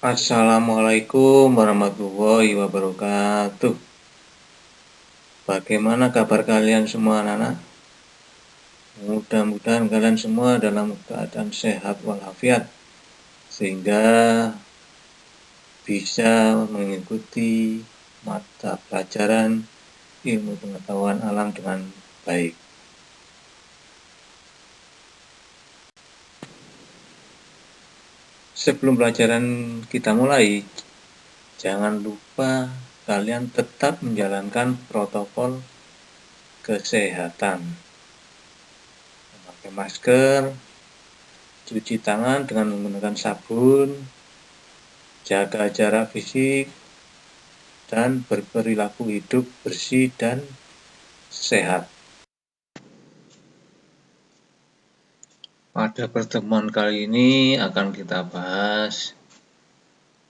Assalamualaikum warahmatullahi wabarakatuh. Bagaimana kabar kalian semua anak-anak? Mudah-mudahan kalian semua dalam keadaan sehat walafiat sehingga bisa mengikuti mata pelajaran ilmu pengetahuan alam dengan baik. Sebelum pelajaran kita mulai, jangan lupa kalian tetap menjalankan protokol kesehatan. Memakai masker, cuci tangan dengan menggunakan sabun, jaga jarak fisik, dan berperilaku hidup bersih dan sehat. Pada pertemuan kali ini akan kita bahas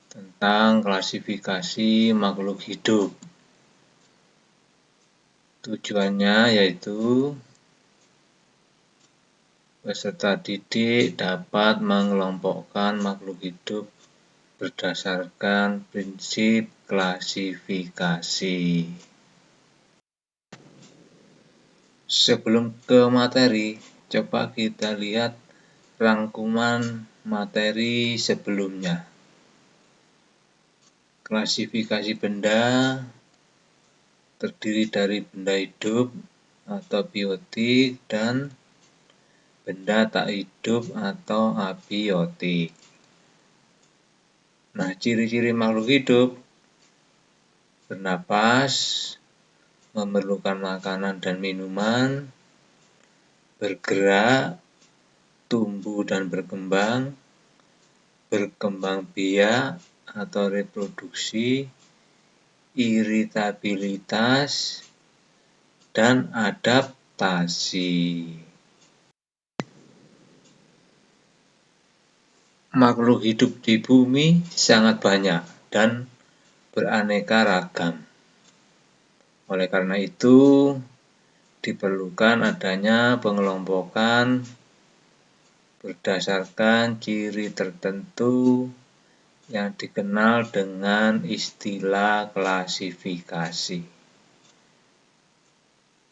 tentang klasifikasi makhluk hidup. Tujuannya yaitu peserta didik dapat mengelompokkan makhluk hidup berdasarkan prinsip klasifikasi. Sebelum ke materi, coba kita lihat rangkuman materi sebelumnya. Klasifikasi benda terdiri dari benda hidup atau biotik dan benda tak hidup atau abiotik. Nah, ciri-ciri makhluk hidup: bernapas, memerlukan makanan dan minuman, bergerak, tumbuh dan berkembang biak atau reproduksi, iritabilitas, dan adaptasi. Makhluk hidup di bumi sangat banyak dan beraneka ragam. Oleh karena itu, diperlukan adanya pengelompokan berdasarkan ciri tertentu yang dikenal dengan istilah klasifikasi.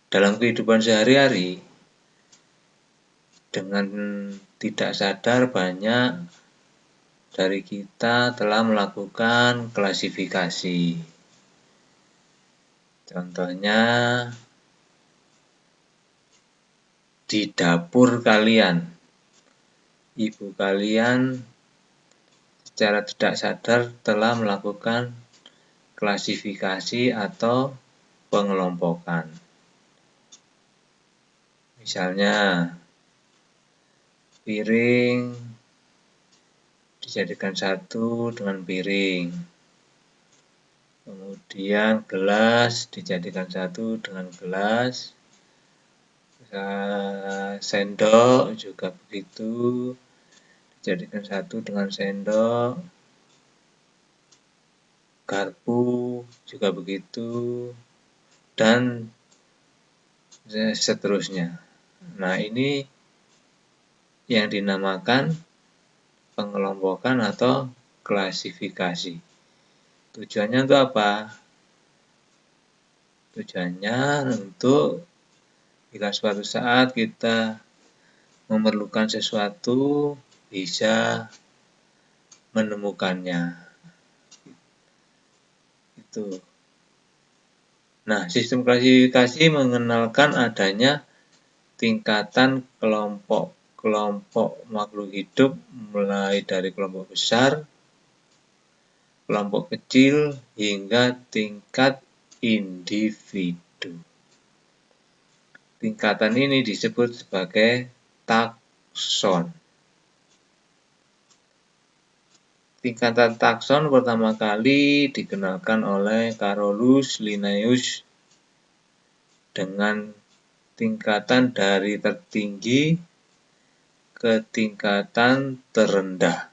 Dalam kehidupan sehari-hari, dengan tidak sadar banyak dari kita telah melakukan klasifikasi. Contohnya, di dapur kalian, ibu kalian secara tidak sadar telah melakukan klasifikasi atau pengelompokan. Misalnya, piring dijadikan satu dengan piring. Kemudian gelas dijadikan satu dengan gelas. Sendok juga begitu, dijadikan satu dengan sendok. Garpu juga begitu, dan seterusnya. Nah, ini yang dinamakan pengelompokan atau klasifikasi. Tujuannya untuk apa? Tujuannya untuk jika suatu saat kita memerlukan sesuatu, bisa menemukannya. Itu. Nah, sistem klasifikasi mengenalkan adanya tingkatan kelompok makhluk hidup mulai dari kelompok besar, kelompok kecil, hingga tingkat individu. Tingkatan ini disebut sebagai takson. Tingkatan takson pertama kali dikenalkan oleh Carolus Linnaeus dengan tingkatan dari tertinggi ke tingkatan terendah.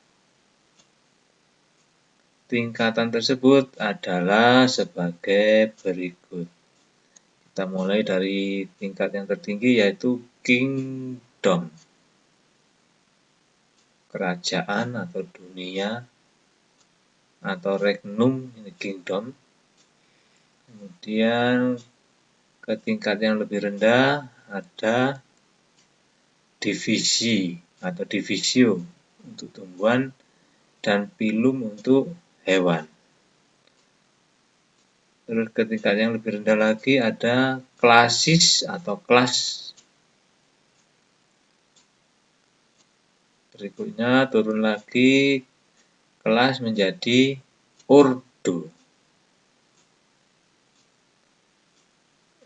Tingkatan tersebut adalah sebagai berikut. Kita mulai dari tingkat yang tertinggi, yaitu kingdom, kerajaan atau dunia. atau regnum, ini kingdom. Kemudian ke tingkat yang lebih rendah ada divisi atau divisio untuk tumbuhan dan pilum untuk hewan. Terus ke tingkat yang lebih rendah lagi ada klasis atau kelas. Berikutnya turun lagi kelas menjadi ordo.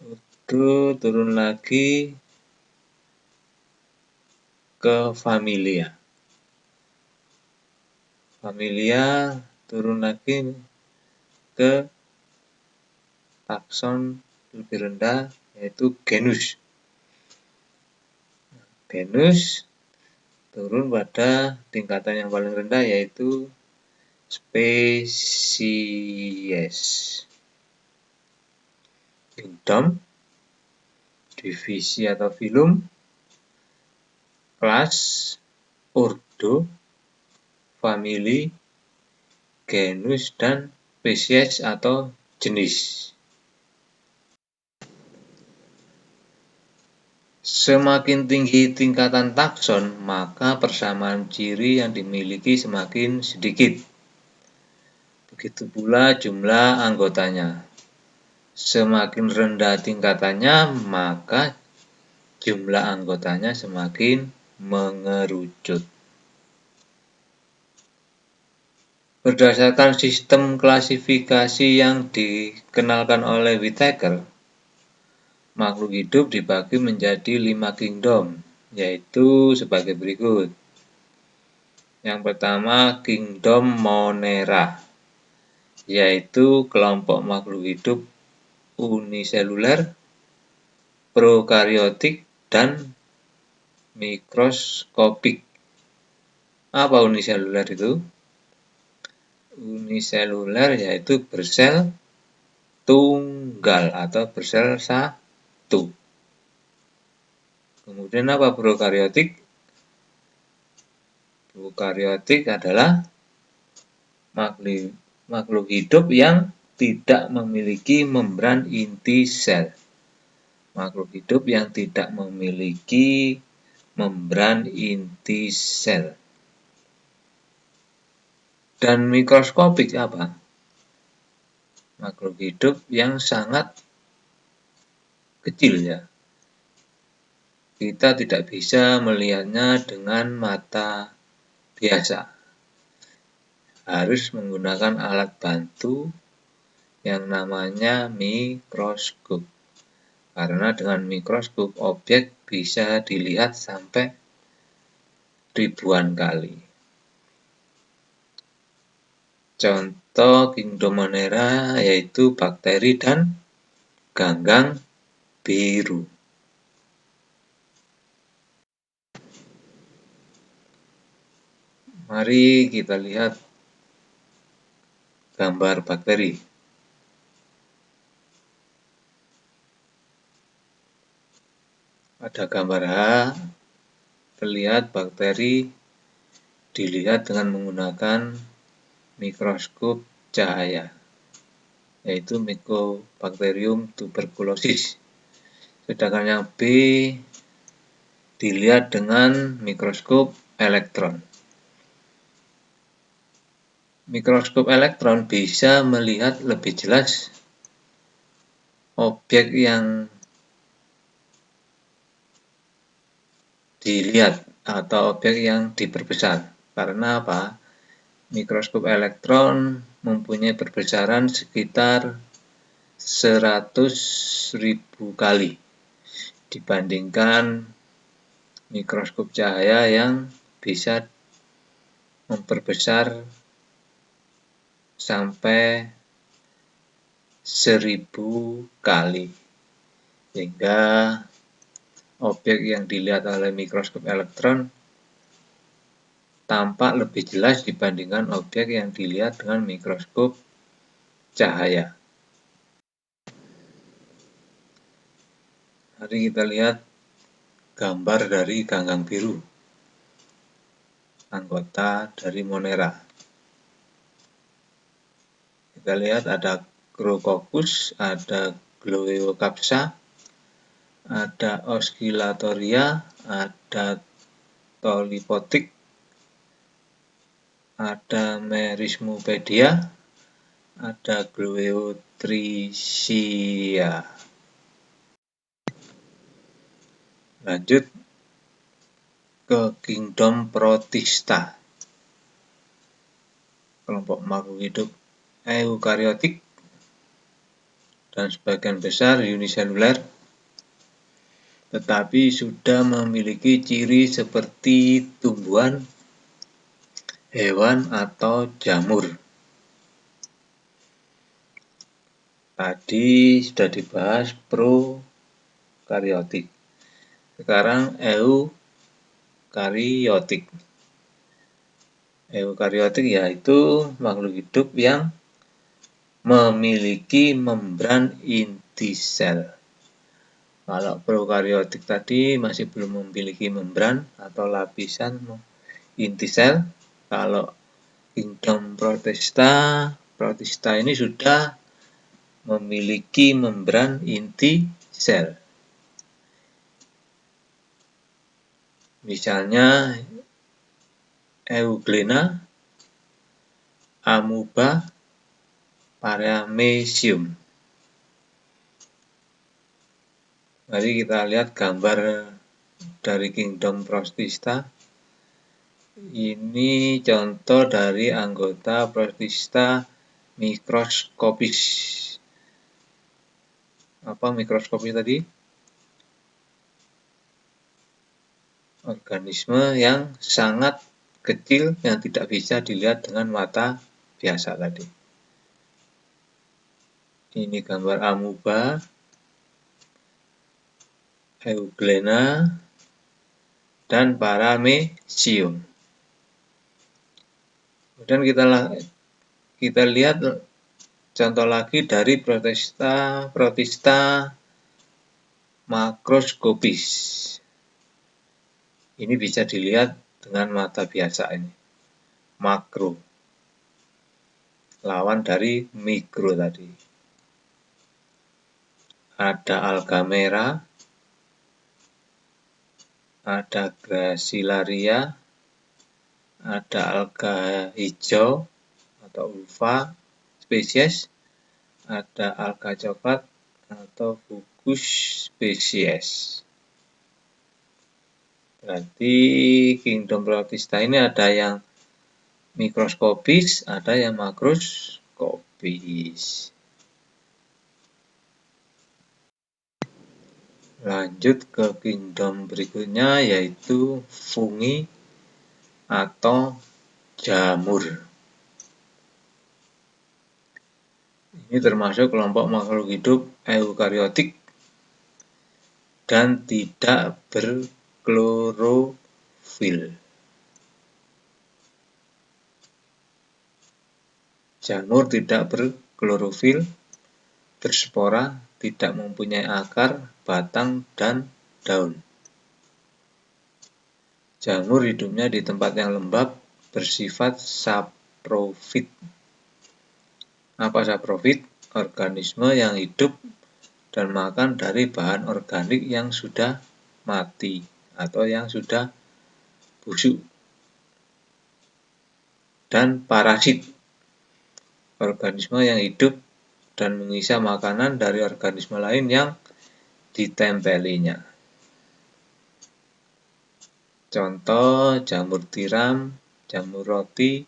Ordo turun lagi ke familia. Familia turun lagi ke takson lebih rendah yaitu genus. Genus turun pada tingkatan yang paling rendah yaitu spesies. Kingdom, divisi atau filum, kelas, ordo, famili, genus, dan spesies atau jenis. Semakin tinggi tingkatan takson, maka persamaan ciri yang dimiliki semakin sedikit. Begitu pula jumlah anggotanya. Semakin rendah tingkatannya, maka jumlah anggotanya semakin mengerucut. Berdasarkan sistem klasifikasi yang dikenalkan oleh Whittaker, makhluk hidup dibagi menjadi 5 kingdom, yaitu sebagai berikut. Yang pertama, kingdom Monera, yaitu kelompok makhluk hidup uniseluler, prokariotik, dan mikroskopik. Apa uniseluler itu? Uniseluler yaitu bersel tunggal atau bersel satu. Kemudian apa prokariotik? Prokariotik adalah makhluk hidup yang tidak memiliki membran inti sel. Makhluk hidup yang tidak memiliki membran inti sel. Dan mikroskopik apa? Makhluk hidup yang sangat kecil ya. Kita tidak bisa melihatnya dengan mata biasa. Harus menggunakan alat bantu yang namanya mikroskop. Karena dengan mikroskop objek bisa dilihat sampai ribuan kali. Contoh kingdom Monera yaitu bakteri dan ganggang biru. Mari kita lihat gambar bakteri. Pada gambar H, terlihat bakteri dilihat dengan menggunakan mikroskop cahaya, yaitu Mycobacterium tuberculosis. Sedangkan yang B dilihat dengan mikroskop elektron. Mikroskop elektron bisa melihat lebih jelas objek yang dilihat atau objek yang diperbesar. Karena apa? Mikroskop elektron mempunyai perbesaran sekitar 100.000 kali dibandingkan mikroskop cahaya yang bisa memperbesar sampai 1000 kali. Sehingga objek yang dilihat oleh mikroskop elektron tampak lebih jelas dibandingkan objek yang dilihat dengan mikroskop cahaya. Mari kita lihat gambar dari ganggang biru, anggota dari Monera. Kita lihat ada Chrococcus, ada Gloeocapsa, ada Oscillatoria, ada Tolipotik, ada Merismopedia, ada Gloeotrichia. Lanjut ke kingdom Protista. Kelompok makhluk hidup eukariotik dan sebagian besar uniseluler, tetapi sudah memiliki ciri seperti tumbuhan, hewan, atau jamur. Tadi sudah dibahas prokariotik. Sekarang eukariotik. Eukariotik yaitu makhluk hidup yang memiliki membran inti sel. Kalau prokariotik tadi masih belum memiliki membran atau lapisan inti sel. Kalau kingdom Protista ini sudah memiliki membran inti sel. Misalnya Euglena, Amoeba, Paramecium. Mari kita lihat gambar dari kingdom Protista. Ini contoh dari anggota Protista mikroskopis. Apa mikroskopis tadi? Organisme yang sangat kecil yang tidak bisa dilihat dengan mata biasa tadi. Ini gambar amoeba, Euglena, dan Paramecium. Kemudian kita lihat contoh lagi dari Protista makroskopis. Ini bisa dilihat dengan mata biasa ini, makro. Lawan dari mikro tadi. Ada alga merah, ada Gracilaria, ada alga hijau atau ulva spesies, ada alga coklat atau Fucus spesies. Berarti kingdom Protista ini ada yang mikroskopis, ada yang makroskopis. Lanjut ke kingdom berikutnya yaitu fungi atau jamur. Ini termasuk kelompok makhluk hidup eukariotik dan tidak berklorofil. Jamur tidak berklorofil, berspora, tidak mempunyai akar, batang, dan daun. Jamur hidupnya di tempat yang lembab, bersifat saprofit. Apa saprofit? Organisme yang hidup dan makan dari bahan organik yang sudah mati atau yang sudah busuk. Dan parasit, organisme yang hidup dan mengisap makanan dari organisme lain yang ditempelinya. Contoh jamur tiram, jamur roti,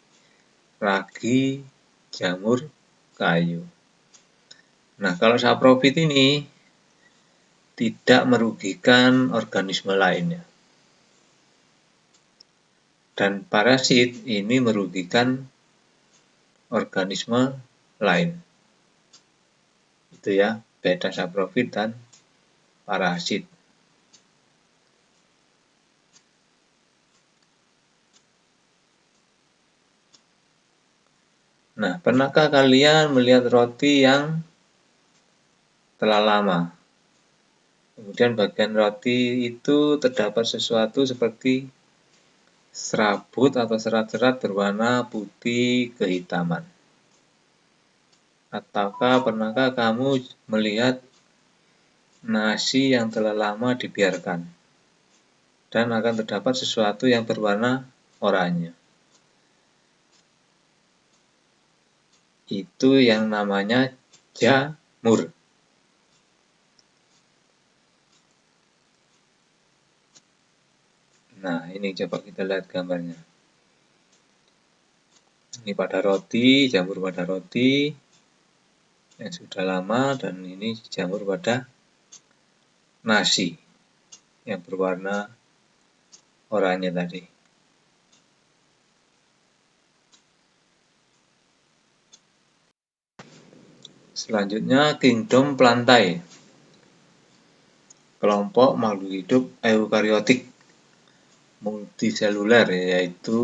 ragi, jamur kayu. Nah, kalau saprofit ini tidak merugikan organisme lainnya. Dan parasit ini merugikan organisme lain. Itu ya, beda saprofit dan parasit. Nah, pernahkah kalian melihat roti yang telah lama? Kemudian bagian roti itu terdapat sesuatu seperti serabut atau serat-serat berwarna putih kehitaman. Ataukah pernahkah kamu melihat nasi yang telah lama dibiarkan dan akan terdapat sesuatu yang berwarna oranye? Itu yang namanya jamur. Nah, ini coba kita lihat gambarnya. Ini pada roti, jamur pada roti yang sudah lama, dan ini jamur pada nasi yang berwarna oranye tadi. Selanjutnya, kingdom plantae. Kelompok makhluk hidup eukariotik multiseluler, yaitu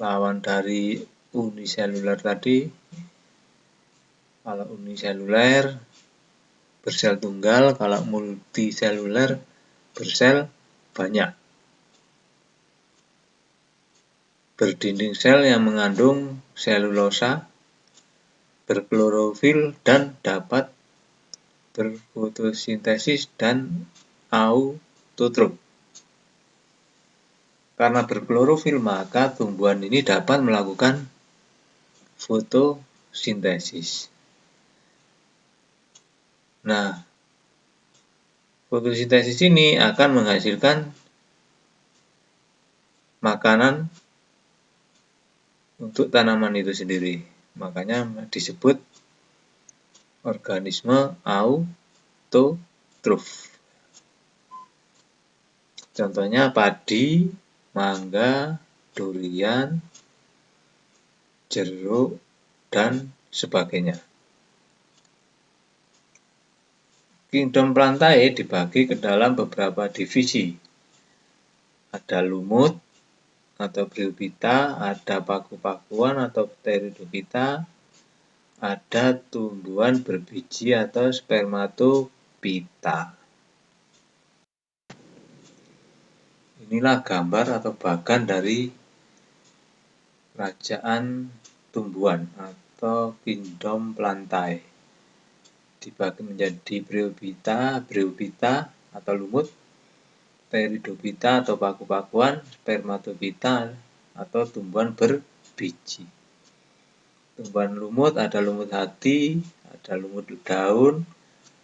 lawan dari uniseluler tadi. Kalau uniseluler bersel tunggal, kalau multiseluler bersel banyak. Berdinding sel yang mengandung selulosa, berklorofil, dan dapat berfotosintesis dan autotrof. Karena berklorofil, maka tumbuhan ini dapat melakukan fotosintesis. Nah, fotosintesis ini akan menghasilkan makanan untuk tanaman itu sendiri. Makanya disebut organisme autotrof. Contohnya padi, mangga, durian, jeruk, dan sebagainya. Kingdom plantae dibagi ke dalam beberapa divisi. Ada lumut atau bryophyta, ada paku-pakuan atau pteridophyta, ada tumbuhan berbiji atau spermatophyta. Inilah gambar atau bagan dari kerajaan tumbuhan atau kingdom plantae. Dibagi menjadi bryophyta atau lumut, pteridophyta atau paku-pakuan, spermatophyta atau tumbuhan berbiji. Tumbuhan lumut ada lumut hati, ada lumut daun,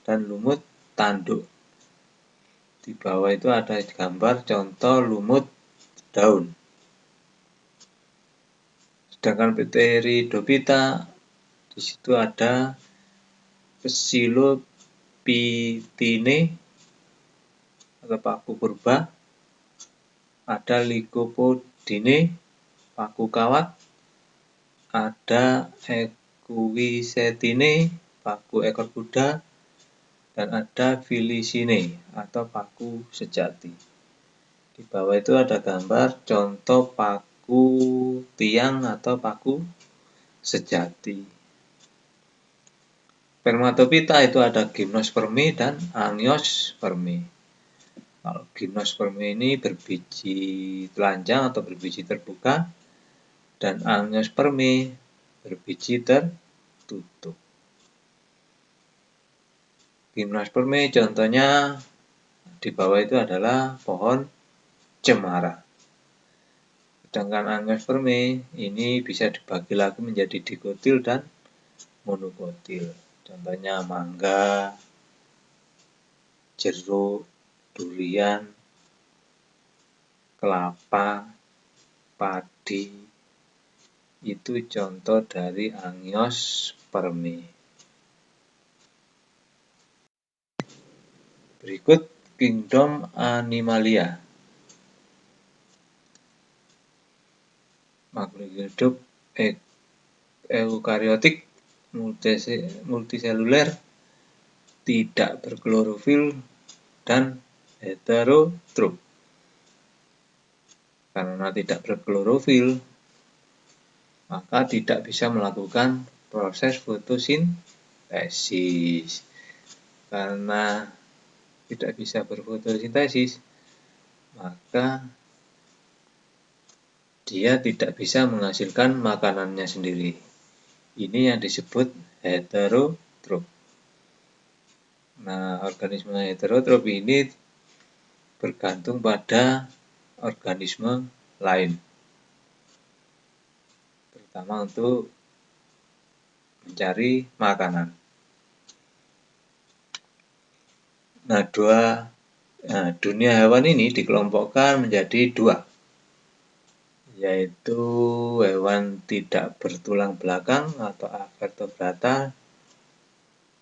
dan lumut tanduk. Di bawah itu ada gambar contoh lumut daun. Sedangkan pteridophyta, di situ ada Psilophytine atau paku purba, ada Lycopodine, paku kawat, ada Equisetine, paku ekor kuda, dan ada Filicine atau paku sejati. Di bawah itu ada gambar contoh paku tiang atau paku sejati. Spermatophyta itu ada gymnosperme dan angiosperme. Kalau gymnosperme ini berbiji telanjang atau berbiji terbuka, dan angiosperme berbiji tertutup. Gymnosperme contohnya di bawah itu adalah pohon cemara. Sedangkan angiosperme ini bisa dibagi lagi menjadi dikotil dan monokotil. Contohnya mangga, jeruk, durian, kelapa, padi. Itu contoh dari angiosperme. Berikut kingdom animalia. Makhluk hidup eukariotik multiseluler, tidak berklorofil, dan heterotrof. Karena tidak berklorofil, maka tidak bisa melakukan proses fotosintesis. Karena tidak bisa berfotosintesis, maka dia tidak bisa menghasilkan makanannya sendiri. Ini yang disebut heterotrof. Nah, organisme heterotrof ini bergantung pada organisme lain, terutama untuk mencari makanan. Nah, dunia hewan ini dikelompokkan menjadi dua, yaitu hewan tidak bertulang belakang atau avertebrata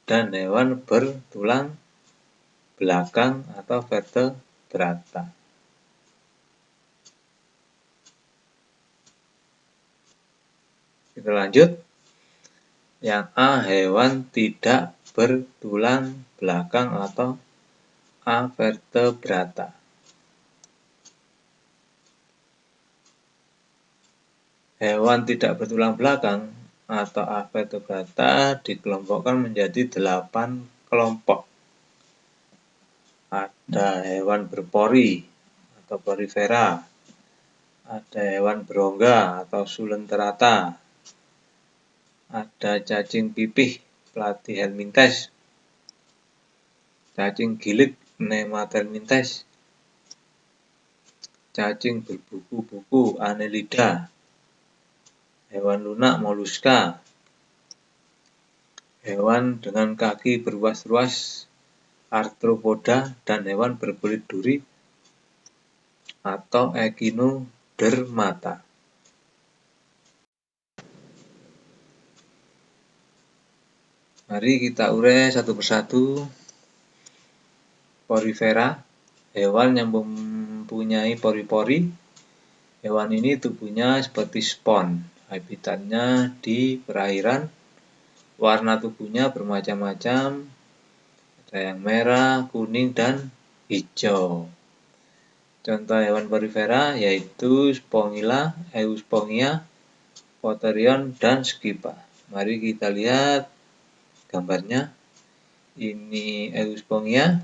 dan hewan bertulang belakang atau vertebrata. Kita lanjut. Yang A, hewan tidak bertulang belakang atau avertebrata. Hewan tidak bertulang belakang atau avertebrata dikelompokkan menjadi 8 kelompok. Ada hewan berpori atau porifera, ada hewan berongga atau sulenterata, ada cacing pipih platyhelminthes, cacing gilik nematelminthes, cacing berbuku-buku Annelida, hewan lunak moluska, hewan dengan kaki berruas-ruas arthropoda, dan hewan berkulit duri atau echinodermata. Mari kita urai satu persatu. Porifera, hewan yang mempunyai pori-pori. Hewan ini tubuhnya seperti spons, habitatnya di perairan. Warna tubuhnya bermacam-macam, ada yang merah, kuning, dan hijau. Contoh hewan porifera yaitu Spongyla, Euspongia, Potherion, dan Scypha. Mari kita lihat gambarnya. Ini Euspongia,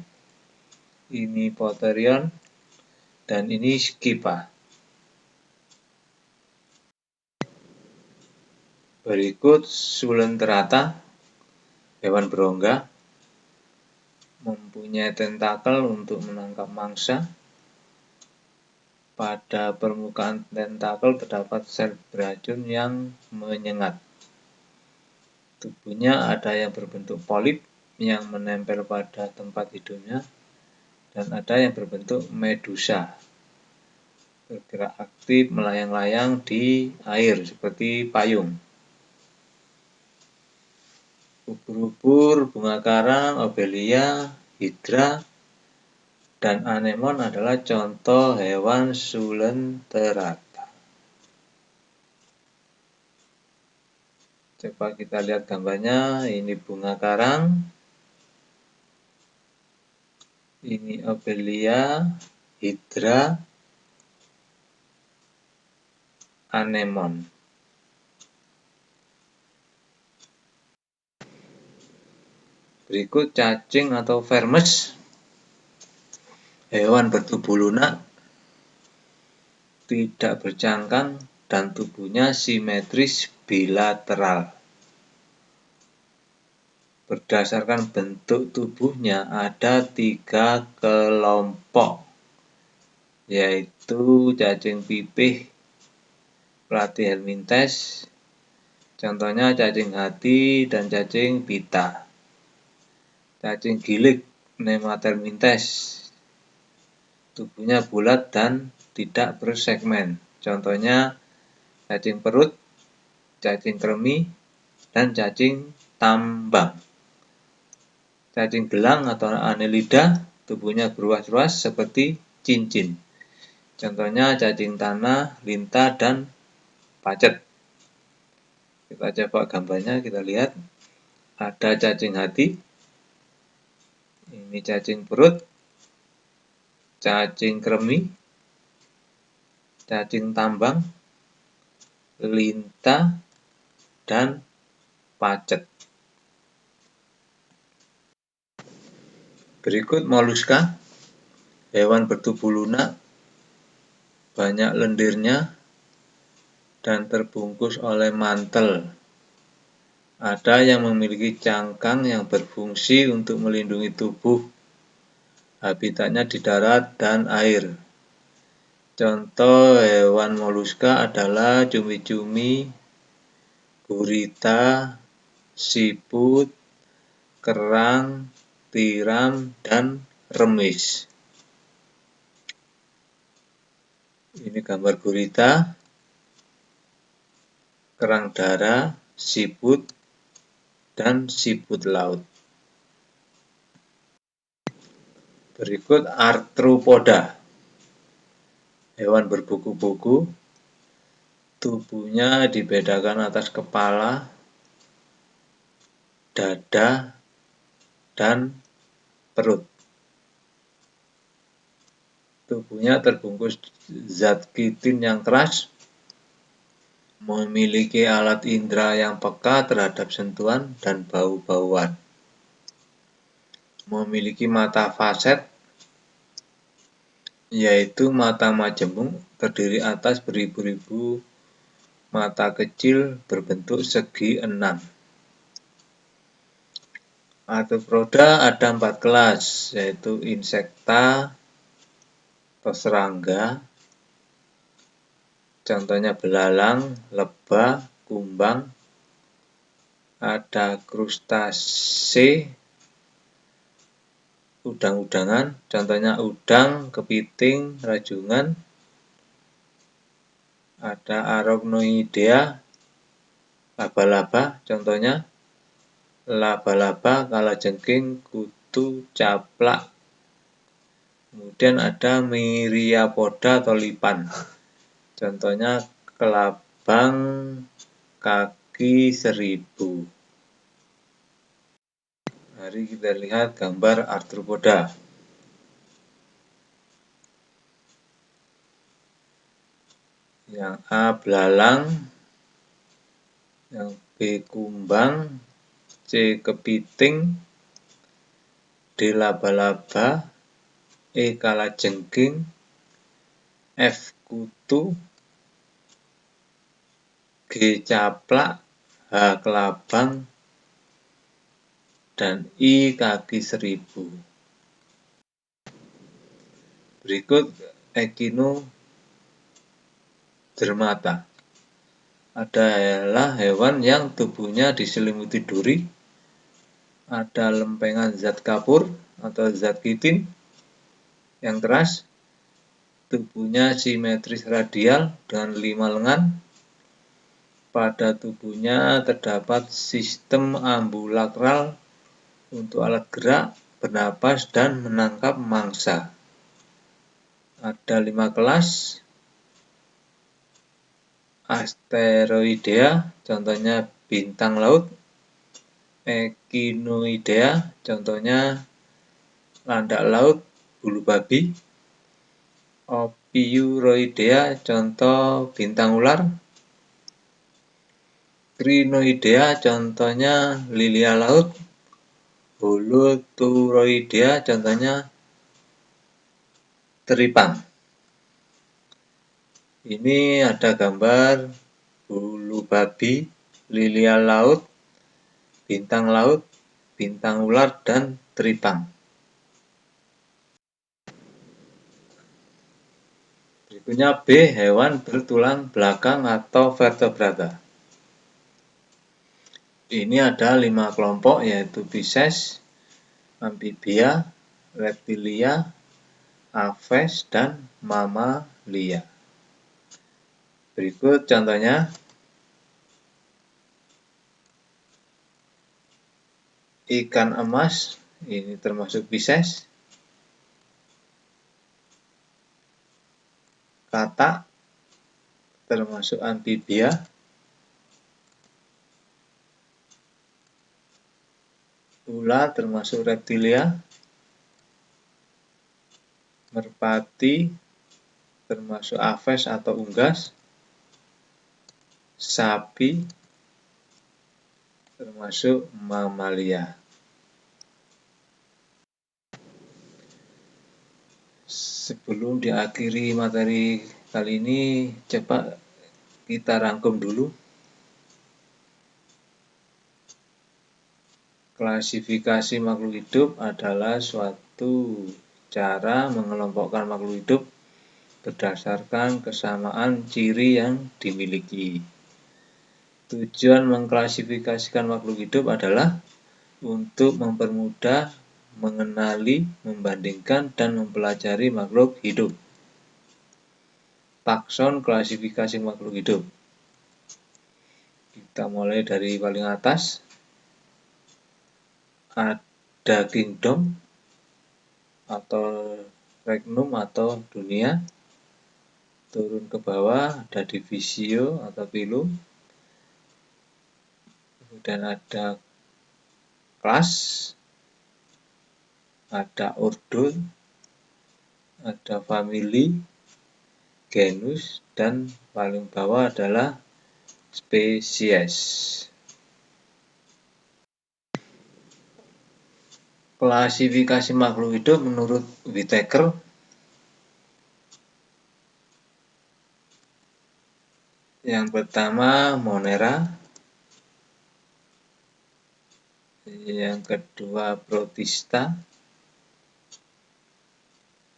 ini Potherion, dan ini Scypha. Berikut Sulenterata, hewan berongga, mempunyai tentakel untuk menangkap mangsa. Pada permukaan tentakel terdapat sel beracun yang menyengat. Tubuhnya ada yang berbentuk polip yang menempel pada tempat hidupnya, dan ada yang berbentuk medusa, bergerak aktif melayang-layang di air seperti payung. Ubur-ubur, bunga karang, obelia, hidra, dan anemon adalah contoh hewan sulenterata. Coba kita lihat gambarnya. Ini bunga karang, ini obelia, hidra, anemon. Berikut cacing atau vermes, hewan bertubuh lunak, tidak bercangkang, dan tubuhnya simetris bilateral. Berdasarkan bentuk tubuhnya ada 3 kelompok, yaitu cacing pipih platyhelminthes, contohnya cacing hati dan cacing pita. Cacing gilik nematelminthes, tubuhnya bulat dan tidak bersegmen, contohnya cacing perut, cacing kremi, dan cacing tambang. Cacing gelang atau Annelida, tubuhnya berruas-ruas seperti cincin, contohnya cacing tanah, lintah, dan pacet. Kita coba gambarnya, kita lihat. Ada cacing hati, ini cacing perut, cacing kremi, cacing tambang, lintah, dan pacet. Berikut moluska, hewan bertubuh lunak, banyak lendirnya, dan terbungkus oleh mantel. Ada yang memiliki cangkang yang berfungsi untuk melindungi tubuh. Habitatnya di darat dan air. Contoh hewan moluska adalah cumi-cumi, gurita, siput, kerang, tiram, dan remis. Ini gambar gurita, kerang darah, siput, dan siput laut. Berikut arthropoda. Hewan berbuku-buku. Tubuhnya dibedakan atas kepala, dada, dan perut. Tubuhnya terbungkus zat kitin yang keras, memiliki alat indera yang peka terhadap sentuhan dan bau-bauan. Memiliki mata faset, yaitu mata majemuk terdiri atas beribu-ribu mata kecil berbentuk segi 6. Arthropoda ada 4 kelas, yaitu insekta atau serangga, contohnya belalang, lebah, kumbang. Ada krustase, udang-udangan, contohnya udang, kepiting, rajungan. Ada arachnoidea, laba-laba, contohnya laba-laba, kalajengking, kutu, caplak. Kemudian ada myriapoda atau lipan, contohnya kelabang kaki 1000. Mari kita lihat gambar arthropoda. Yang A belalang, yang B kumbang, C kepiting, D laba-laba, E kalajengking, F kutu, G caplak, H kelabang, dan I kaki 1000. Berikut echinodermata. Adalah hewan yang tubuhnya diselimuti duri. Ada lempengan zat kapur atau zat kitin yang keras. Tubuhnya simetris radial dengan 5 lengan. Pada tubuhnya terdapat sistem ambulakral untuk alat gerak, bernapas, dan menangkap mangsa. Ada 5 kelas. Asteroidea, contohnya bintang laut. Echinoidea, contohnya landak laut, bulu babi. Ophiuroidea, contoh bintang ular. Crinoidea, contohnya lilia laut. Holoturoidea, contohnya teripang. Ini ada gambar bulu babi, lilia laut, bintang laut, bintang ular, dan teripang. Berikutnya B, hewan bertulang belakang atau vertebrata. Ini ada 5 kelompok, yaitu Pisces, Amphibia, Reptilia, Aves, dan Mamalia. Berikut contohnya. Ikan emas, ini termasuk Pisces. Katak, termasuk Amphibia. Ular, termasuk Reptilia. Merpati, termasuk Aves atau unggas. Sapi, termasuk Mamalia. Sebelum diakhiri materi kali ini, coba kita rangkum dulu. Klasifikasi makhluk hidup adalah suatu cara mengelompokkan makhluk hidup berdasarkan kesamaan ciri yang dimiliki. Tujuan mengklasifikasikan makhluk hidup adalah untuk mempermudah mengenali, membandingkan, dan mempelajari makhluk hidup. Takson klasifikasi makhluk hidup. Kita mulai dari paling atas. Ada kingdom atau regnum atau dunia. Turun ke bawah ada divisio atau phylum. Kemudian ada kelas, ada ordo, ada family, genus, dan paling bawah adalah spesies. Klasifikasi makhluk hidup menurut Whittaker yang pertama Monera, yang kedua Protista,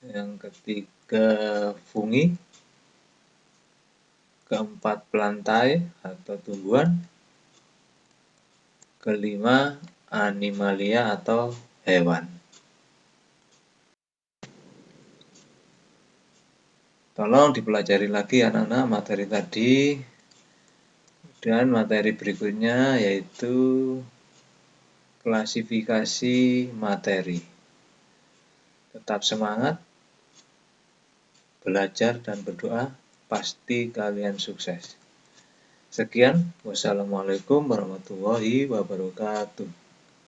yang ketiga fungi, keempat plantae atau tumbuhan, kelima animalia atau hewan. Tolong dipelajari lagi anak-anak materi tadi. Dan materi berikutnya yaitu klasifikasi materi. Tetap semangat, belajar dan berdoa, pasti kalian sukses. Sekian, wassalamualaikum warahmatullahi wabarakatuh.